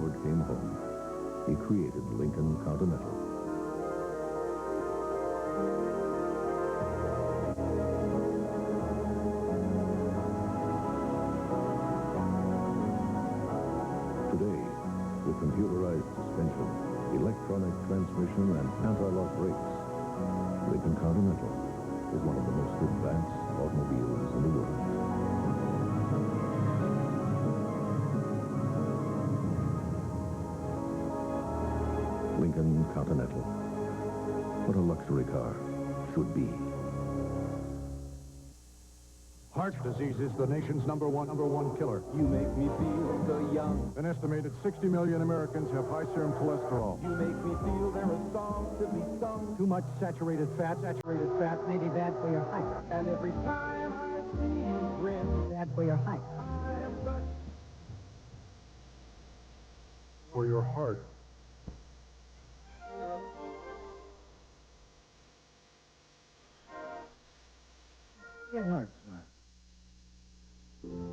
Ford came home, he created Lincoln Continental. Today, with computerized suspension, electronic transmission, and anti-lock brakes, Lincoln Continental is one of the most advanced automobiles in the world. Lincoln Continental. What a luxury car should be. Heart disease is the nation's number one killer. You make me feel so young. An estimated 60 million Americans have high serum cholesterol. You make me feel there are songs to be sung. Too much saturated fat may be bad for your height. And every time I see you grin, Bad for your height. I am such for your heart. Your heart, sir.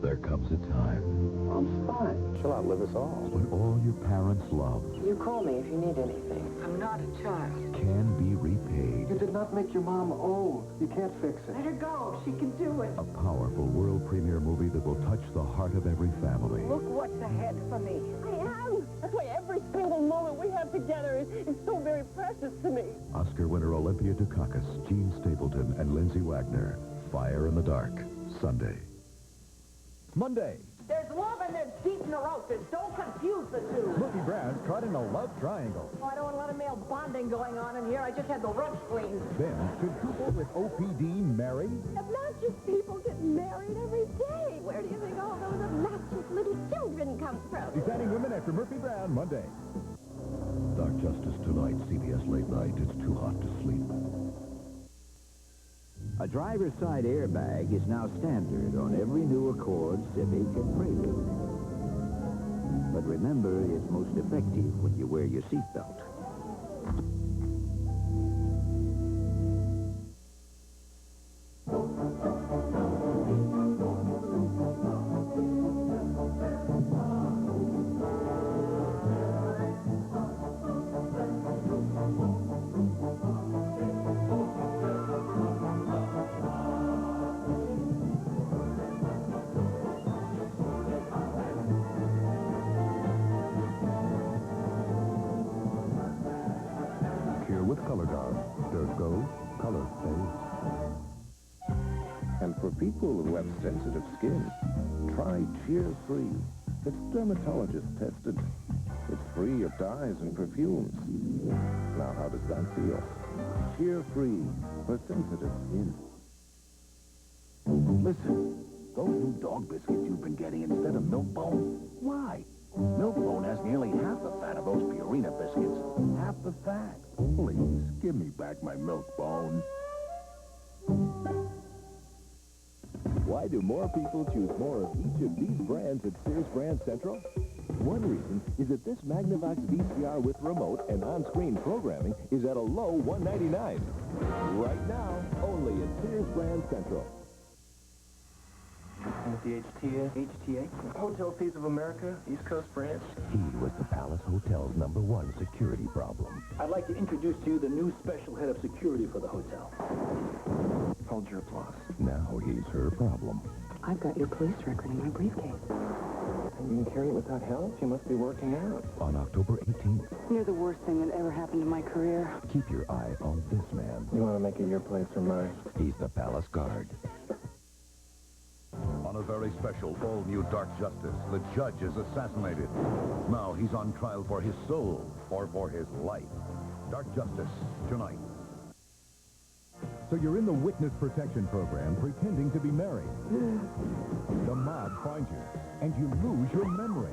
There comes a time I'm fine. She'll outlive us all. when all your parents love You call me if you need anything. I'm not a child. can be repaid. You did not make your mom old. You can't fix Let it. her go. She can do it. A powerful world premiere movie that will touch the heart of every family. Look what's ahead for me. I am. That's why every single moment we have together is so very precious to me. Oscar winner Olympia Dukakis, Gene Stapleton, and Lindsay Wagner. Fire in the Dark, Sunday. Monday, There's love and there's deep neurosis. Don't confuse the two. Murphy Brown's caught in a love triangle. Oh, I don't want a lot of male bonding going on in here. I just had the roof cleaned. Then, should people with OPD marry? Obnoxious people get married every day. Where do you think all those obnoxious little children come from? Deciding Women after Murphy Brown, Monday. Dark Justice tonight, CBS Late Night. It's too hot to sleep. A driver's side airbag is now standard on every new Accord, Civic, and Prelude. But remember, it's most effective when you wear your seatbelt. Here with Color Guard. Dirt goes, color stays. And for people who have sensitive skin, try Cheer Free. It's dermatologist tested. It's free of dyes and perfumes. Now, how does that feel? Cheer Free for sensitive skin. Listen, those new dog biscuits you've been getting instead of Milk-Bone, why? Milk-Bone has nearly half the fat of those Purina biscuits. Half the fat. Please, give me back my Milk-Bone. Why do more people choose more of each of these brands at Sears Brand Central? One reason is that this Magnavox VCR with remote and on-screen programming is at a low $199. Right now, only at Sears Brand Central. The HTA? Hotel Fees of America, East Coast branch. He was the Palace Hotel's #1 security problem. I'd like to introduce to you the new special head of security for the hotel. Hold your applause. Now he's her problem. I've got your police record in my briefcase. And you can carry it without help? You must be working out. On October 18th, You're the worst thing that ever happened to my career. keep your eye on this man. You want to make it your place or mine? He's the Palace Guard. On a very special all-new Dark Justice, the judge is assassinated. Now he's on trial for his soul or for his life. Dark Justice, tonight. So you're in the witness protection program pretending to be married. The mob finds you, and you lose your memory.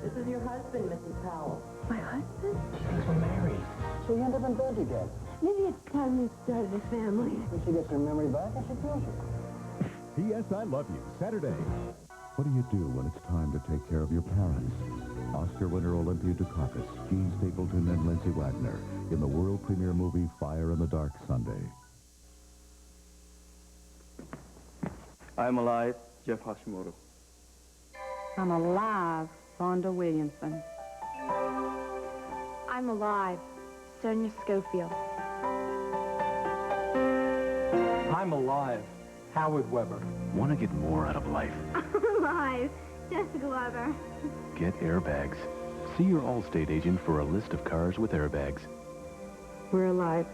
This is your husband, Mrs. Powell. My husband? She thinks we're married. She end up in bed together. Maybe it's time we started a family. When she gets her memory back, and she kills you. P.S. I Love You, Saturday. What do you do when it's time to take care of your parents? Oscar winner Olympia Dukakis, Gene Stapleton, and Lindsay Wagner in the world premiere movie Fire in the Dark, Sunday. I'm alive, Jeff Hashimoto. I'm alive, Vonda Williamson. I'm alive. Sonia Schofield. I'm alive. Howard Weber. Want to get more out of life? I'm alive. Jessica Weber. Get airbags. See your Allstate agent for a list of cars with airbags. We're alive.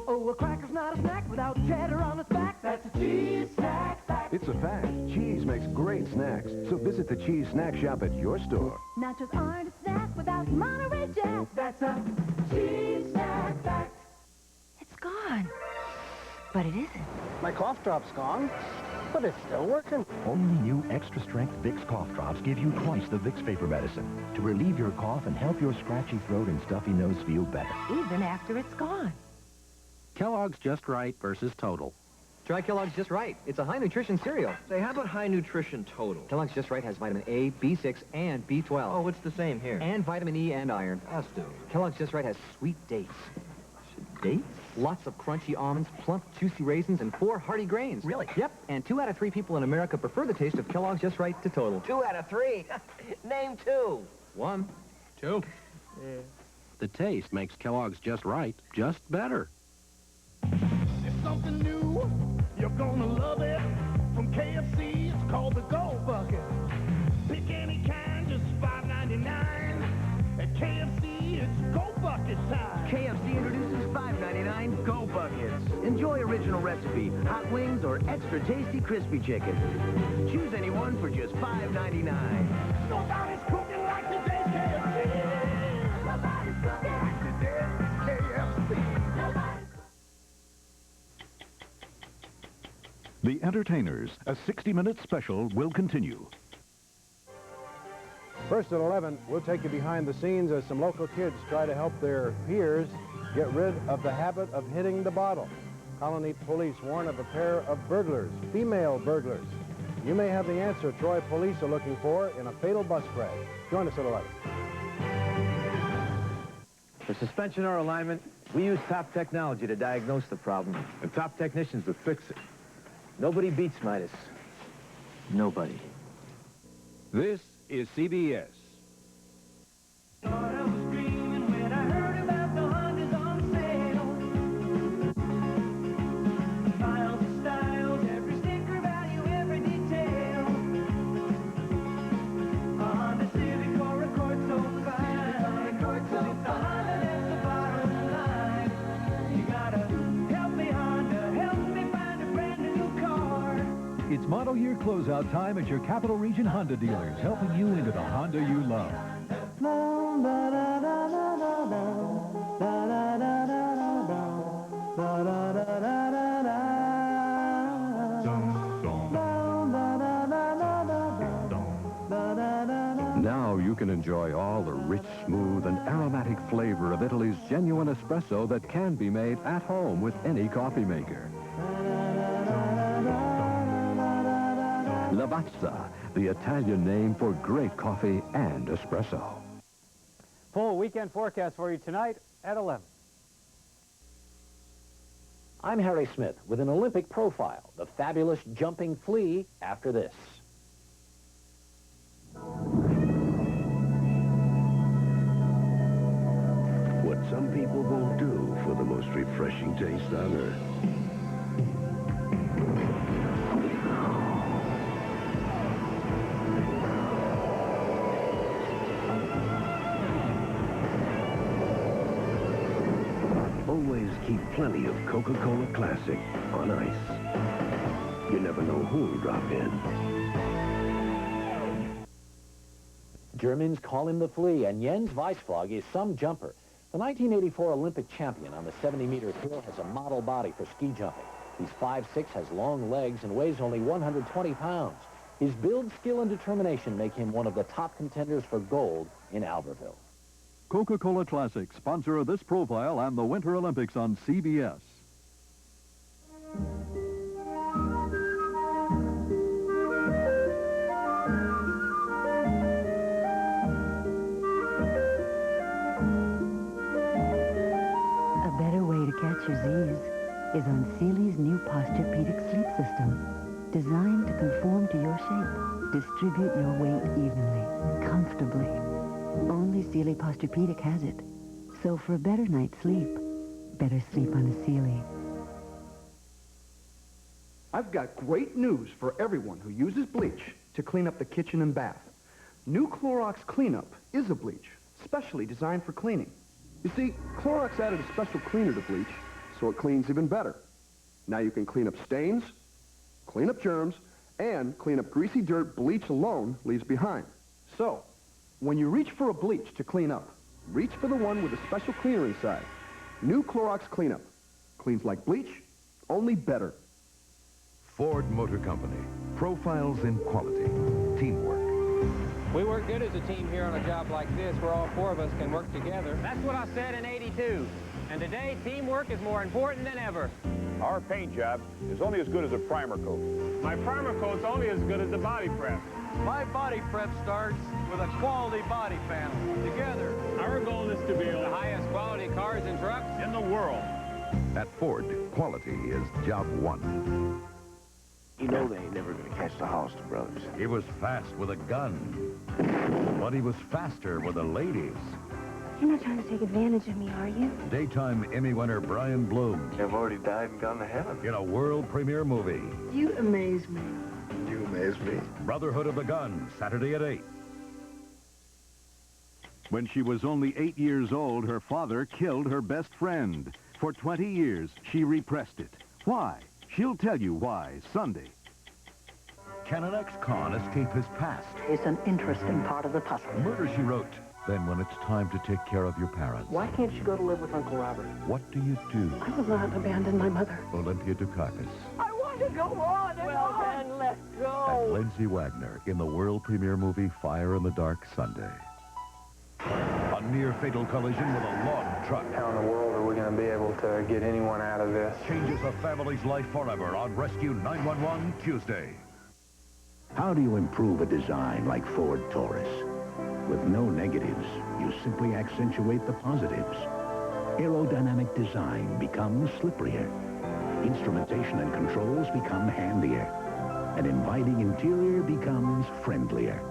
Oh, a cracker's not a snack without cheddar on its back. That's a cheese snack. It's a fact. Cheese makes great snacks. So visit the Cheese Snack Shop at your store. Nachos aren't a snack without Monterey Jack. That's a cheese snack fact. It's gone. But it isn't. My cough drop's gone, but it's still working. Only new extra-strength Vicks cough drops give you twice the Vicks vapor medicine to relieve your cough and help your scratchy throat and stuffy nose feel better. Even after it's gone. Kellogg's Just Right versus Total. Try Kellogg's Just Right. It's a high-nutrition cereal. Say, how about high nutrition total? Kellogg's Just Right has vitamin A, B6, and B12. Oh, it's the same here. And vitamin E and iron. Us do. Kellogg's Just Right has sweet dates. Dates? Lots of crunchy almonds, plump, juicy raisins, and 4 hearty grains. Really? Yep, and 2 out of 3 people in America prefer the taste of Kellogg's Just Right to Total. 2 out of 3. Name 2. 1, 2. The taste makes Kellogg's Just Right just better. It's something new. You're gonna love it. From KFC, it's called the Gold Bucket. Pick any kind, just $5.99. At KFC, it's Gold Bucket time. KFC introduces $5.99 Go Buckets. Enjoy original recipe, hot wings, or extra tasty crispy chicken. Choose any one for just $5.99. Nobody's cooking like today's KFC. Nobody's cooking like today's KFC. Nobody's. The Entertainers, a 60-minute special, will continue. First at 11, we'll take you behind the scenes as some local kids try to help their peers get rid of the habit of hitting the bottle. Colony police warn of a pair of burglars, female burglars. You may have the answer Troy police are looking for in a fatal bus crash. Join us at 11. For suspension or alignment, we use top technology to diagnose the problem, and top technicians will fix it. Nobody beats Midas. Nobody. This is CBS. It's model year closeout time at your Capital Region Honda dealers, helping you into the Honda you love. Now you can enjoy all the rich, smooth, and aromatic flavor of Italy's genuine espresso that can be made at home with any coffee maker. Lavazza, the Italian name for great coffee and espresso. Full weekend forecast for you tonight at 11. I'm Harry Smith with an Olympic profile, the fabulous jumping flea, after this. What some people won't do for the most refreshing taste on earth. Always keep plenty of Coca-Cola Classic on ice. You never know who'll drop in. Germans call him the flea, and Jens Weissflog is some jumper. The 1984 Olympic champion on the 70-meter hill has a model body for ski jumping. He's 5'6", has long legs, and weighs only 120 pounds. His build, skill, and determination make him one of the top contenders for gold in Albertville. Coca-Cola Classic, sponsor of this profile and the Winter Olympics on CBS. A better way to catch your Z's is on Sealy's new Posturepedic sleep system. Designed to conform to your shape. Distribute your weight evenly, comfortably. Only Sealy Posturepedic has it. So for a better night's sleep, better sleep on a Sealy. I've got great news for everyone who uses bleach to clean up the kitchen and bath. New Clorox Cleanup is a bleach, specially designed for cleaning. You see, Clorox added a special cleaner to bleach, so it cleans even better. Now you can clean up stains, clean up germs, and clean up greasy dirt bleach alone leaves behind. So, when you reach for a bleach to clean up, reach for the one with a special cleaner inside. New Clorox Cleanup. Cleans like bleach, only better. Ford Motor Company. Profiles in quality. Teamwork. We work good as a team here on a job like this, where all four of us can work together. That's what I said in '82. And today, teamwork is more important than ever. Our paint job is only as good as a primer coat. My primer coat's only as good as the body prep. My body prep starts with a quality body panel. Together, our goal is to build the highest quality cars and trucks in the world. At Ford, quality is job one. You know they ain't never gonna catch the Hollister brothers. He was fast with a gun, but he was faster with the ladies. You're not trying to take advantage of me, are you? Daytime Emmy winner Brian Bloom. I've already died and gone to heaven. In a world premiere movie. You amaze me. You amaze me. Brotherhood of the Gun, Saturday at 8. When she was only 8 years old, her father killed her best friend. For 20 years, she repressed it. Why? She'll tell you why, Sunday. Can an ex-con escape his past? It's an interesting part of the puzzle. Murder, She Wrote. Then when it's time to take care of your parents. Why can't you go to live with Uncle Robert? What do you do? I will not abandon my mother. Olympia Dukakis. I want to go on and on. Then let's go. And Lindsay Wagner in the world premiere movie Fire in the Dark Sunday. A near-fatal collision with a log truck. How in the world are we going to be able to get anyone out of this? Changes a family's life forever on Rescue 911 Tuesday. How do you improve a design like Ford Taurus? With no negatives, you simply accentuate the positives. Aerodynamic design becomes slipperier. Instrumentation and controls become handier. An inviting interior becomes friendlier.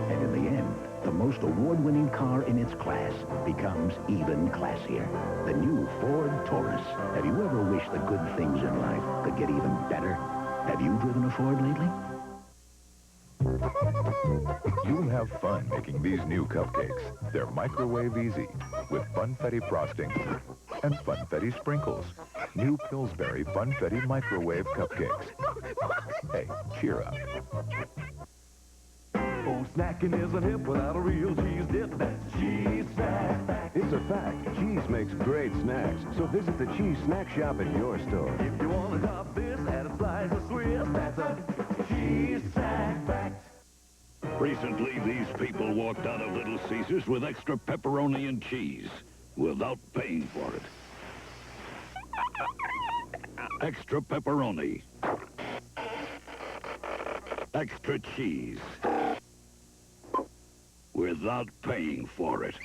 And in the end, the most award-winning car in its class becomes even classier. The new Ford Taurus. Have you ever wished the good things in life could get even better? Have you driven a Ford lately? You'll have fun making these new cupcakes. They're microwave easy with funfetti frosting and funfetti sprinkles. New Pillsbury Funfetti microwave cupcakes. Hey, cheer up. Oh, snacking isn't hip without a real cheese dip. That's cheese snack. It's a fact. Cheese makes great snacks. So visit the cheese snack shop at your store. If you want to top this, add a slice of Swiss. That's a cheese snack fact. Recently, these people walked out of Little Caesars with extra pepperoni and cheese without paying for it. Extra pepperoni. Extra cheese. Without paying for it.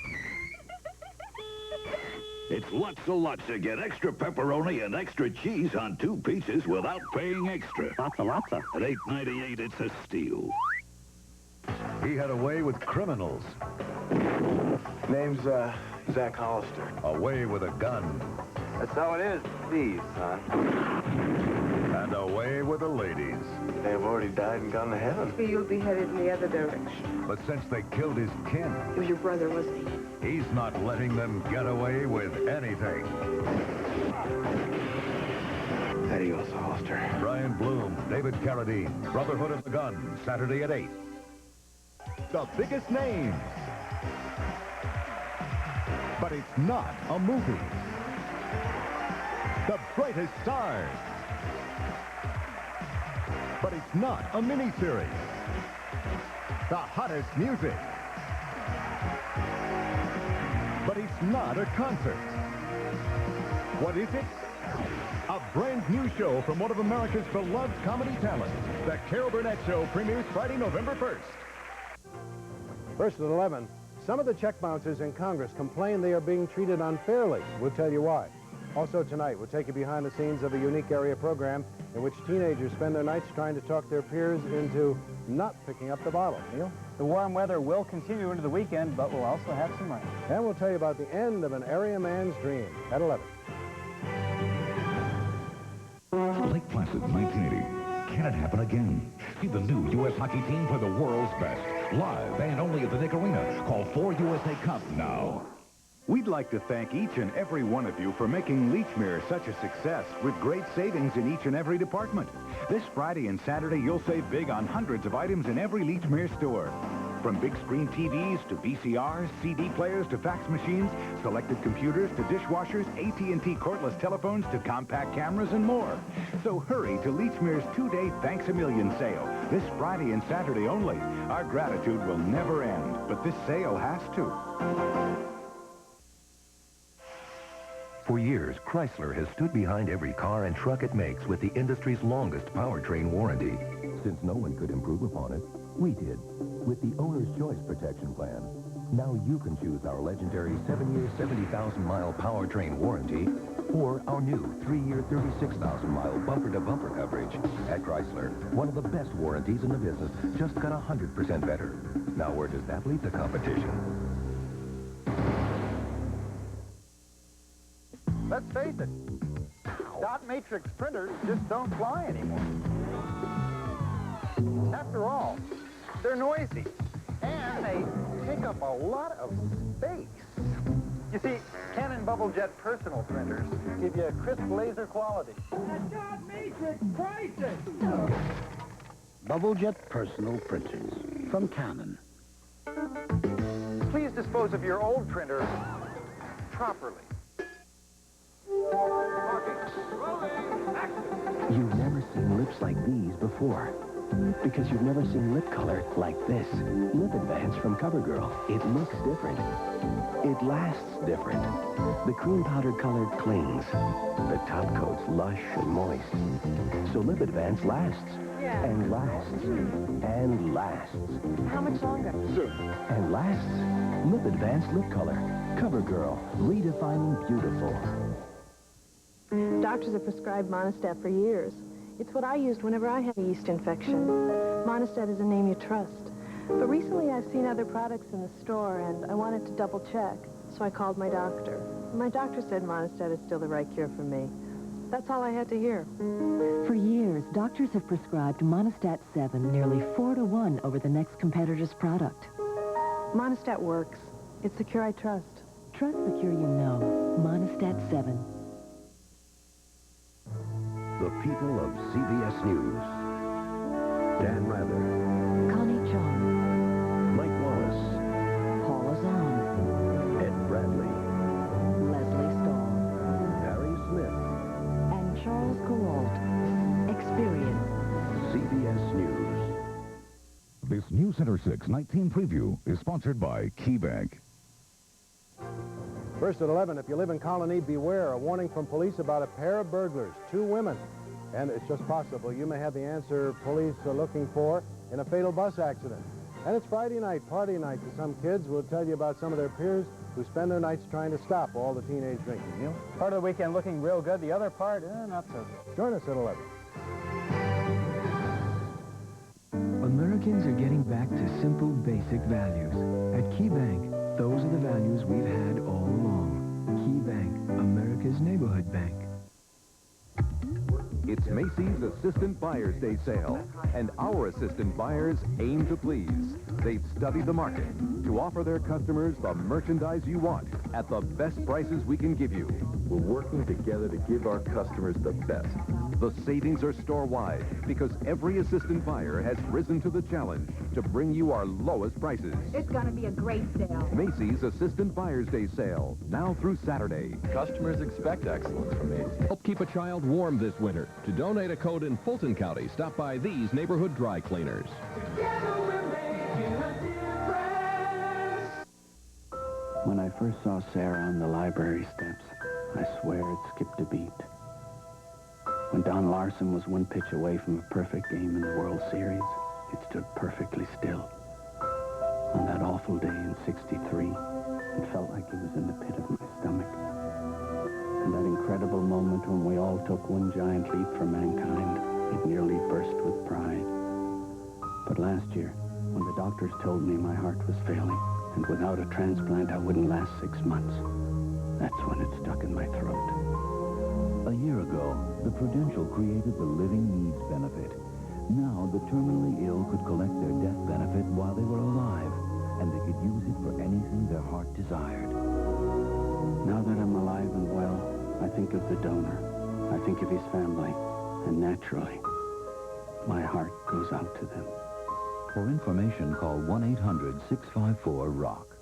It's lots to get extra pepperoni and extra cheese on 2 pizzas without paying extra. Lots. At $8.98, it's a steal. He had a way with criminals. Name's, Zach Hollister. A way with a gun. That's how it is, these, son. And a way with the ladies. They've already died and gone to heaven. You'll be headed in the other direction. But since they killed his kin, It was your brother, wasn't he? he's not letting them get away with anything. Adios, Hollister. Brian Bloom, David Carradine, Brotherhood of the Gun, Saturday at 8. The biggest names. But it's not a movie. The brightest stars. But it's not a miniseries. The hottest music. But it's not a concert. What is it? A brand new show from one of America's beloved comedy talents. The Carol Burnett Show premieres Friday, November 1st. First at 11, some of the check bouncers in Congress complain they are being treated unfairly. We'll tell you why. Also tonight, we'll take you behind the scenes of a unique area program in which teenagers spend their nights trying to talk their peers into not picking up the bottle. Neil? The warm weather will continue into the weekend, but we'll also have some rain. And we'll tell you about the end of an area man's dream at 11. Lake Placid, 1980. Can it happen again? See the new U.S. hockey team play the world's best. Live and only at the Nick Arena. Call 4USA Cup now. We'd like to thank each and every one of you for making Lechmere such a success with great savings in each and every department. This Friday and Saturday, you'll save big on hundreds of items in every Lechmere store. From big screen TVs to VCRs, CD players to fax machines, selected computers to dishwashers, AT&T cordless telephones to compact cameras and more. So hurry to Lechmere's two-day Thanks a Million sale. This Friday and Saturday only. Our gratitude will never end, but this sale has to. For years, Chrysler has stood behind every car and truck it makes with the industry's longest powertrain warranty. Since no one could improve upon it, we did, with the Owner's Choice Protection Plan. Now you can choose our legendary 7-year, 70,000-mile powertrain warranty or our new 3-year, 36,000-mile bumper-to-bumper coverage. At Chrysler, one of the best warranties in the business, just got 100% better. Now where does that leave the competition? Let's face it, dot matrix printers just don't fly anymore. After all, they're noisy, and they take up a lot of space. You see, Canon Bubble Jet personal printers give you a crisp laser quality. That dot matrix prices! Bubble Jet personal printers from Canon. Please dispose of your old printer properly. You've never seen lips like these before. Because you've never seen lip color like this. Lip Advance from CoverGirl. It looks different. It lasts different. The cream powder color clings. The top coat's lush and moist. So Lip Advance lasts. Yeah. And lasts. And lasts. How much longer? Soon. And lasts. Lip Advance lip color. CoverGirl. Redefining beautiful. Doctors have prescribed Monistat for years. It's what I used whenever I had a yeast infection. Monistat is a name you trust. But recently I've seen other products in the store, and I wanted to double check, so I called my doctor. My doctor said Monistat is still the right cure for me. That's all I had to hear. For years, doctors have prescribed Monistat 7 nearly 4-to-1 over the next competitor's product. Monistat works. It's the cure I trust. Trust the cure you know. Monistat 7. The people of CBS News. Dan Rather. Connie Chung. Mike Wallace. Paula Zahn. Ed Bradley. Leslie Stahl. Harry Smith. And Charles Kuralt. Experience. CBS News. This new Center 6 19 preview is sponsored by KeyBank. First at 11, if you live in Colony, beware. A warning from police about a pair of burglars, 2 women. And it's just possible you may have the answer police are looking for in a fatal bus accident. And it's Friday night, party night to some kids. We'll tell you about some of their peers who spend their nights trying to stop all the teenage drinking. Neil? Part of the weekend looking real good. The other part, not so good. Join us at 11. Americans are getting back to simple, basic values. At KeyBank, those are the values we've had all along. KeyBank, America's neighborhood bank. It's Macy's Assistant Buyers Day sale, and our assistant buyers aim to please. They've studied the market to offer their customers the merchandise you want at the best prices we can give you. We're working together to give our customers the best. The savings are store-wide because every assistant buyer has risen to the challenge to bring you our lowest prices. It's going to be a great sale. Macy's Assistant Buyers Day sale, now through Saturday. Customers expect excellence from Macy's. Help keep a child warm this winter. To donate a coat in Fulton County, stop by these neighborhood dry cleaners. When I first saw Sarah on the library steps, I swear it skipped a beat. When Don Larson was 1 pitch away from a perfect game in the World Series, it stood perfectly still. On that awful day in '63, it felt like it was in the pit of my stomach. And that incredible moment when we all took one giant leap for mankind, it nearly burst with pride. But last year, when the doctors told me my heart was failing, and without a transplant I wouldn't last 6 months, that's when it stuck in my throat. A year ago, the Prudential created the Living Needs Benefit. Now, the terminally ill could collect their death benefit while they were alive, and they could use it for anything their heart desired. Now that I'm alive and well, I think of the donor. I think of his family, and naturally, my heart goes out to them. For information, call 1-800-654-ROCK.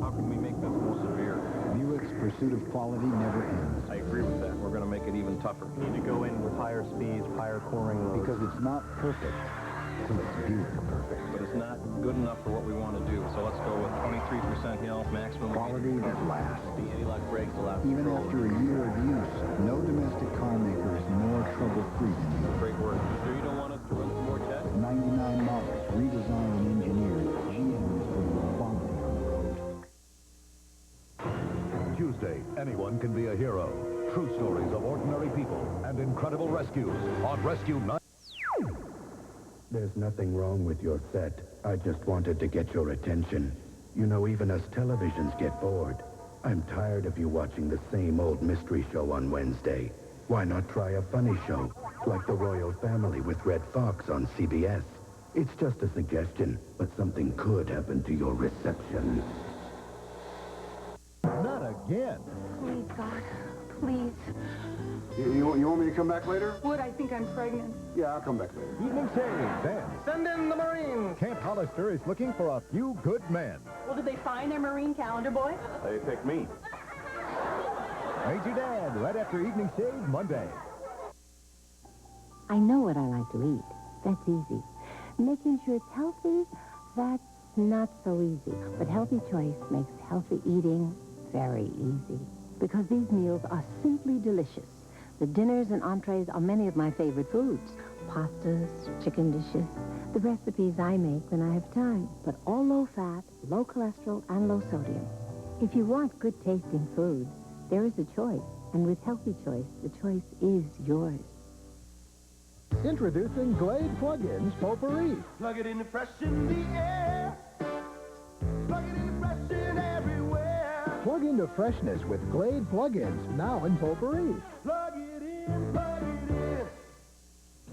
How can we make this more severe? Buick's pursuit of quality never ends. I agree with that. We're going to make it even tougher. We need to go in with higher speeds, higher coring loads. Because it's not perfect till it's Buick perfect. But it's not good enough for what we want to do. So let's go with 23% hill, maximum quality that lasts. The anti-lock brakes allow even control. After a year of use, no domestic car maker is more trouble-free than you. Great work. Sure you don't want us to run some more tests? 99 models, redesigned and engineered. GM is putting quality on the road. Tuesday, anyone can be a hero. True stories of ordinary people and incredible rescues on Rescue Night. There's nothing wrong with your set. I just wanted to get your attention. You know, even us televisions get bored. I'm tired of you watching the same old mystery show on Wednesday. Why not try a funny show, like The Royal Family with Red Fox on CBS? It's just a suggestion, but something could happen to your reception. Not again. Please, God. Please. You want me to come back later? Would I think I'm pregnant? Yeah, I'll come back later. Evening shade, then. Send in the Marines. Camp Hollister is looking for a few good men. Well, did they find their Marine calendar boy? They picked me. Major Dad, right after Evening Shade, Monday. I know what I like to eat. That's easy. Making sure it's healthy, that's not so easy. But Healthy Choice makes healthy eating very easy. Because these meals are simply delicious. The dinners and entrees are many of my favorite foods. Pastas, chicken dishes, the recipes I make when I have time. But all low-fat, low cholesterol, and low sodium. If you want good-tasting food, there is a choice. And with Healthy Choice, the choice is yours. Introducing Glade Plug-ins Potpourri. Plug it in fresh in the air. Plug it in fresh in everywhere. Plug into freshness with Glade Plug-ins, now in Potpourri. Plug it in, plug it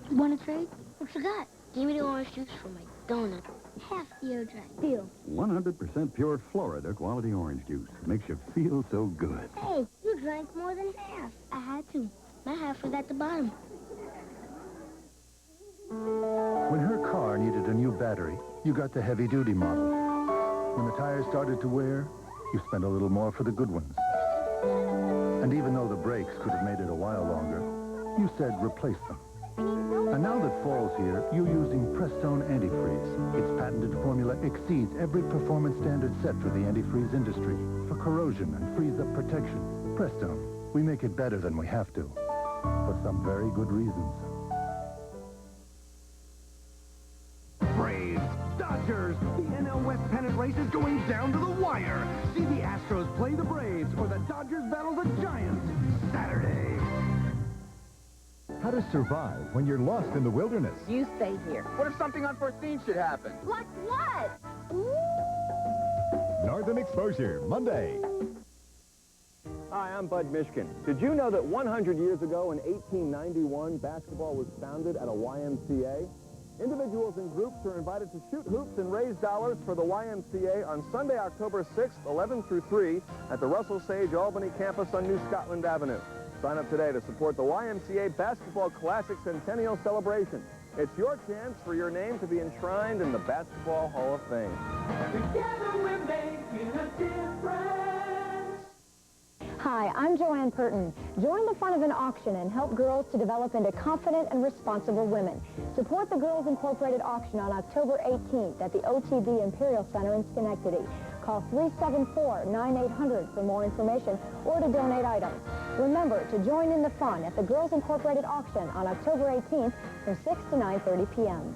in. Want to trade? I forgot. Give me the orange juice for my donut. Half the air dry. Deal. 100% pure Florida quality orange juice. Makes you feel so good. Hey, you drank more than half. I had to. My half was at the bottom. When her car needed a new battery, you got the heavy-duty model. When the tires started to wear, you spent a little more for the good ones. And even though the brakes could have made it a while longer, you said replace them. And now that fall's here, you're using Prestone Antifreeze. Its patented formula exceeds every performance standard set for the antifreeze industry. For corrosion and freeze-up protection, Prestone, we make it better than we have to. For some very good reasons. Braves, Dodgers, the NL West pennant race is going down to the wire. See the Astros play the Braves or the Dodgers battle the Giants Saturday. How to survive when you're lost in the wilderness. You stay here. What if something unforeseen should happen? Like what? Northern Exposure, Monday. Hi, I'm Bud Mishkin. Did you know that 100 years ago in 1891, basketball was founded at a YMCA? Individuals and groups are invited to shoot hoops and raise dollars for the YMCA on Sunday, October 6th, 11 through 3 at the Russell Sage Albany campus on New Scotland Avenue. Sign up today to support the YMCA Basketball Classic Centennial Celebration. It's your chance for your name to be enshrined in the Basketball Hall of Fame. Together we're making a difference. Hi, I'm Joanne Purton. Join the fun of an auction and help girls to develop into confident and responsible women. Support the Girls Incorporated auction on October 18th at the OTB Imperial Center in Schenectady. Call 374-9800 for more information or to donate items. Remember to join in the fun at the Girls Incorporated auction on October 18th from 6 to 9:30 p.m.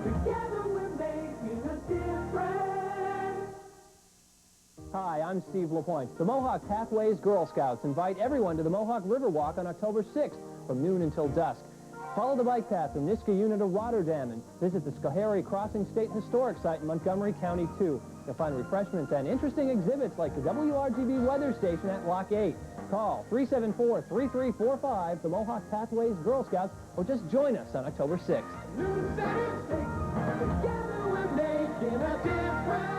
Together we're making a difference. Hi, I'm Steve LaPointe. The Mohawk Pathways Girl Scouts invite everyone to the Mohawk River Walk on October 6th from noon until dusk. Follow the bike path from Niskayuna to Rotterdam and visit the Schoharie Crossing State Historic Site in Montgomery County, too. You'll find refreshments and interesting exhibits like the WRGB weather station at Lock 8. Call 374-3345, the Mohawk Pathways Girl Scouts, or just join us on October 6th. Together we're making a difference.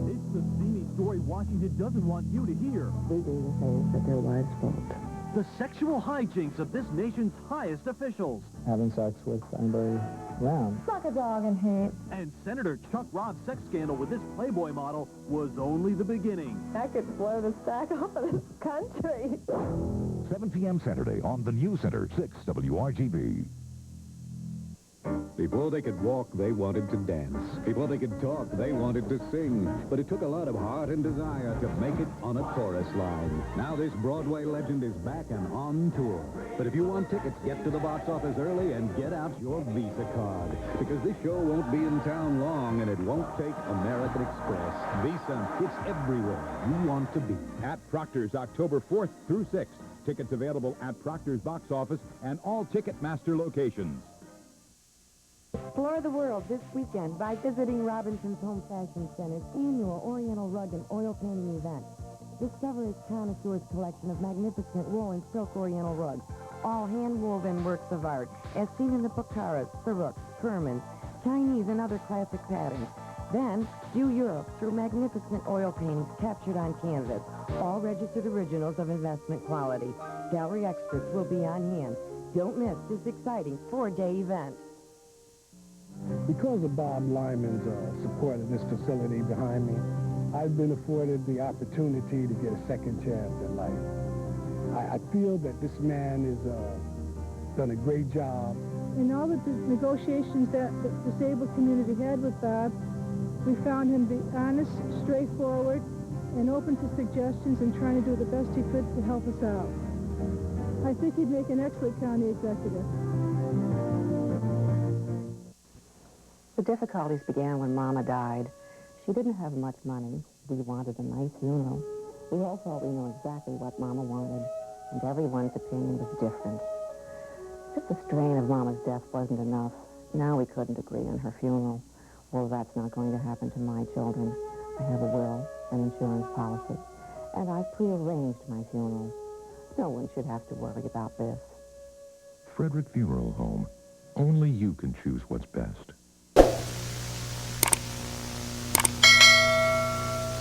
It's the steamy story Washington doesn't want you to hear. They do the things that their wives won't. The sexual hijinks of this nation's highest officials. Having sex with anybody around. Suck a dog and hate. And Senator Chuck Robb's sex scandal with this Playboy model was only the beginning. That could blow the stack off of this country. 7 p.m. Saturday on the News Center, 6 WRGB. Before they could walk, they wanted to dance. Before they could talk, they wanted to sing. But it took a lot of heart and desire to make it on a chorus line. Now this Broadway legend is back and on tour. But if you want tickets, get to the box office early and get out your Visa card. Because this show won't be in town long, and it won't take American Express. Visa, it's everywhere you want to be. At Proctor's, October 4th through 6th. Tickets available at Proctor's box office and all Ticketmaster locations. Explore the world this weekend by visiting Robinson's Home Fashion Center's annual Oriental Rug and Oil Painting event. Discover its connoisseur's collection of magnificent wool and silk Oriental rugs, all hand-woven works of art, as seen in the Poccaras, Saruks, Kermans, Chinese and other classic patterns. Then, view Europe through magnificent oil paintings captured on canvas, all registered originals of investment quality. Gallery experts will be on hand. Don't miss this exciting 4-day event. Because of Bob Lyman's support of this facility behind me, I've been afforded the opportunity to get a second chance at life. I feel that this man has done a great job. In all the negotiations that the disabled community had with Bob, we found him to be honest, straightforward, and open to suggestions and trying to do the best he could to help us out. I think he'd make an excellent county executive. The difficulties began when Mama died. She didn't have much money. We wanted a nice funeral. We all thought we knew exactly what Mama wanted, and everyone's opinion was different. Just the strain of Mama's death wasn't enough. Now we couldn't agree on her funeral. Well, that's not going to happen to my children. I have a will, an insurance policy, and I've prearranged my funeral. No one should have to worry about this. Frederick Funeral Home. Only you can choose what's best.